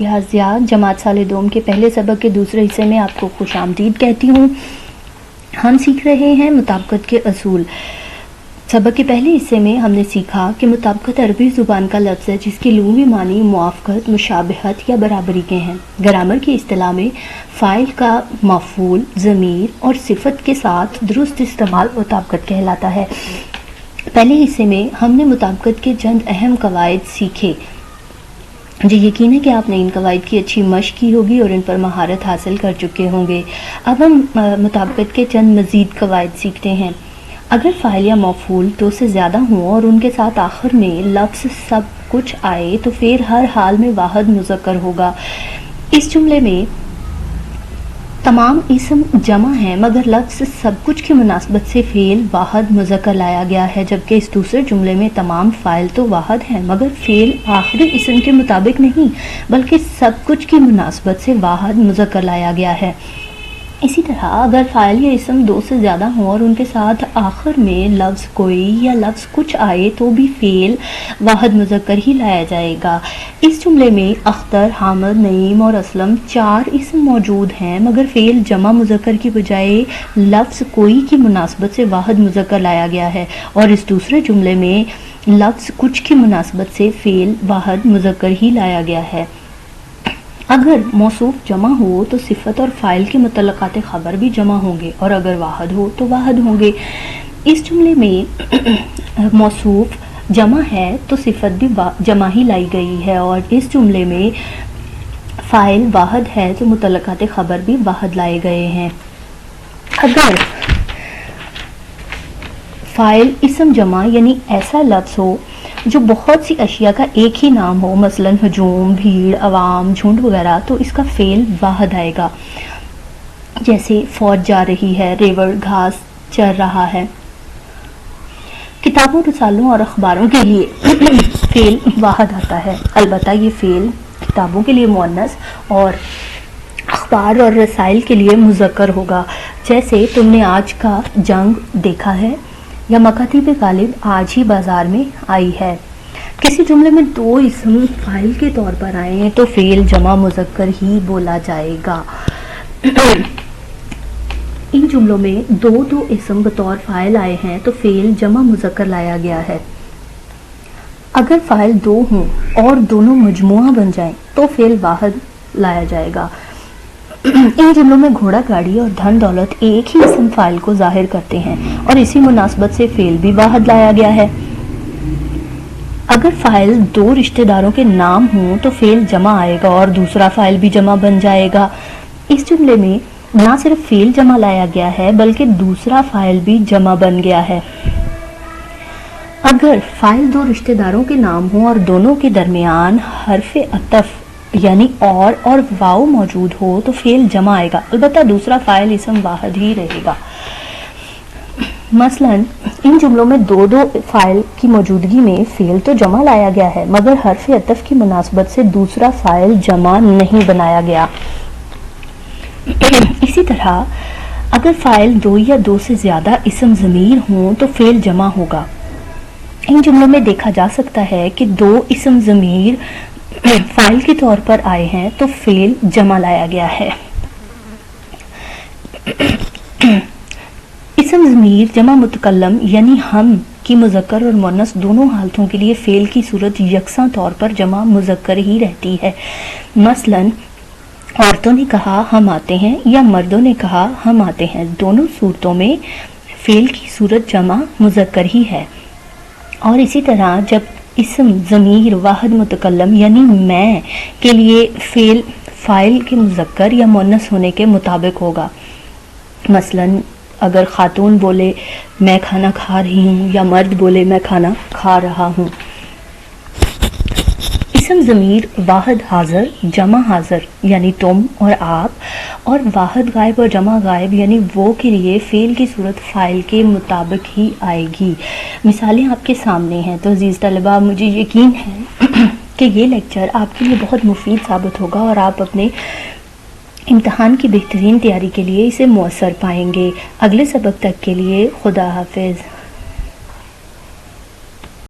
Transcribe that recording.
ریاضیات جماعت سال دوم کے پہلے سبق کے دوسرے حصے میں آپ کو خوش آمدید کہتی ہوں۔ ہم سیکھ رہے ہیں مطابقت کے اصول۔ سبق کے پہلے حصے میں ہم نے سیکھا کہ مطابقت عربی زبان کا لفظ ہے جس کے لغوی معنی موافقت، مشابہت یا برابری کے ہیں۔ گرامر کی اصطلاح میں فاعل کا مفعول، ضمیر اور صفت کے ساتھ درست استعمال مطابقت کہلاتا ہے۔ پہلے حصے میں ہم نے مطابقت کے چند اہم قواعد سیکھے۔ مجھے یقین ہے کہ آپ نے ان قواعد کی اچھی مشق کی ہوگی اور ان پر مہارت حاصل کر چکے ہوں گے۔ اب ہم مطابقت کے چند مزید قواعد سیکھتے ہیں۔ اگر فاعل یا مفعول دو سے زیادہ ہوں اور ان کے ساتھ آخر میں لفظ سب کچھ آئے تو فعل ہر حال میں واحد مذکر ہوگا۔ اس جملے میں تمام اسم جمع ہیں مگر لفظ سب کچھ کی مناسبت سے فعل واحد مذکر لایا گیا ہے، جبکہ اس دوسرے جملے میں تمام فاعل تو واحد ہیں مگر فعل آخری اسم کے مطابق نہیں بلکہ سب کچھ کی مناسبت سے واحد مذکر لایا گیا ہے۔ اسی طرح اگر فاعل یا اسم دو سے زیادہ ہوں اور ان کے ساتھ آخر میں لفظ کوئی یا لفظ کچھ آئے تو بھی فعل واحد مذکر ہی لایا جائے گا۔ اس جملے میں اختر، حامد، نعیم اور اسلم چار اسم موجود ہیں مگر فعل جمع مذکر کی بجائے لفظ کوئی کی مناسبت سے واحد مذکر لایا گیا ہے، اور اس دوسرے جملے میں لفظ کچھ کی مناسبت سے فعل واحد مذکر ہی لایا گیا ہے۔ اگر موصوف جمع ہو تو صفت اور فاعل کے متعلقات خبر بھی جمع ہوں گے، اور اگر واحد ہو تو واحد ہوں گے۔ اس جملے میں موصوف جمع ہے تو صفت بھی جمع ہی لائی گئی ہے، اور اس جملے میں فاعل واحد ہے تو متعلقات خبر بھی واحد لائے گئے ہیں۔ اگر فاعل اسم جمع یعنی ایسا لفظ ہو جو بہت سی اشیاء کا ایک ہی نام ہو، مثلا ہجوم، بھیڑ، عوام، جھنڈ وغیرہ، تو اس کا فعل واحد آئے گا، جیسے فوج جا رہی ہے، ریوڑ گھاس چر رہا ہے۔ کتابوں، رسالوں اور اخباروں کے لیے فعل واحد آتا ہے، البتہ یہ فعل کتابوں کے لیے مؤنث اور اخبار اور رسائل کے لیے مذکر ہوگا، جیسے تم نے آج کا جنگ دیکھا ہے یا مکاتیب غالب آج ہی بازار میں آئی ہے۔ کسی جملے میں دو اسم فاعل کے طور پر آئے ہیں تو فعل جمع مذکر ہی بولا جائے گا۔ ان جملوں میں دو اسم بطور فاعل آئے ہیں تو فعل جمع مذکر لایا گیا ہے۔ اگر فاعل دو ہوں اور دونوں مجموعہ بن جائیں تو فعل واحد لایا جائے گا۔ ان جملوں میں گھوڑا گاڑی اور دھن دولت ایک ہی اسم فاعل کو ظاہر کرتے ہیں اور اسی مناسبت سے فعل بھی واحد لایا گیا ہے۔ اگر فاعل دو رشتہ داروں کے نام ہوں تو فعل جمع آئے گا اور دوسرا فاعل بھی جمع بن جائے گا۔ اس جملے میں نہ صرف فعل جمع لایا گیا ہے بلکہ دوسرا فاعل بھی جمع بن گیا ہے۔ اگر فاعل دو رشتہ داروں کے نام ہوں اور دونوں کے درمیان حرف عطف یعنی اور واو موجود ہو تو فعل جمع آئے گا، البتہ دوسرا فاعل اسم واحد ہی رہے گا۔ مثلا ان جملوں میں دو فاعل کی موجودگی میں فعل تو جمع لایا گیا ہے مگر حرف عطف کی مناسبت سے دوسرا فاعل جمع نہیں بنایا گیا۔ اسی طرح اگر فاعل دو یا دو سے زیادہ اسم ضمیر ہوں تو فعل جمع ہوگا۔ ان جملوں میں دیکھا جا سکتا ہے کہ دو اسم ضمیر فاعل کے طور پر آئے ہیں تو فعل جمع لایا گیا ہے۔ اسم ضمیر جمع متکلم یعنی ہم کی مذکر اور مؤنث دونوں حالتوں کے لیے فعل کی صورت یکساں طور پر جمع مذکر ہی رہتی ہے۔ مثلا عورتوں نے کہا ہم آتے ہیں یا مردوں نے کہا ہم آتے ہیں، دونوں صورتوں میں فعل کی صورت جمع مذکر ہی ہے۔ اور اسی طرح جب اسم ضمیر واحد متکلم یعنی میں کے لیے فعل فاعل کے مذکر یا مؤنث ہونے کے مطابق ہوگا، مثلا اگر خاتون بولے میں کھانا کھا رہی ہوں یا مرد بولے میں کھانا کھا رہا ہوں۔ اسم ضمیر واحد حاضر، جمع حاضر یعنی تم اور آپ، اور واحد غائب اور جمع غائب یعنی وہ کے لیے فعل کی صورت فاعل کے مطابق ہی آئے گی۔ مثالیں آپ کے سامنے ہیں تو عزیز طلبہ، مجھے یقین ہے کہ یہ لیکچر آپ کے لیے بہت مفید ثابت ہوگا اور آپ اپنے امتحان کی بہترین تیاری کے لیے اسے مؤثر پائیں گے۔ اگلے سبق تک کے لیے خدا حافظ۔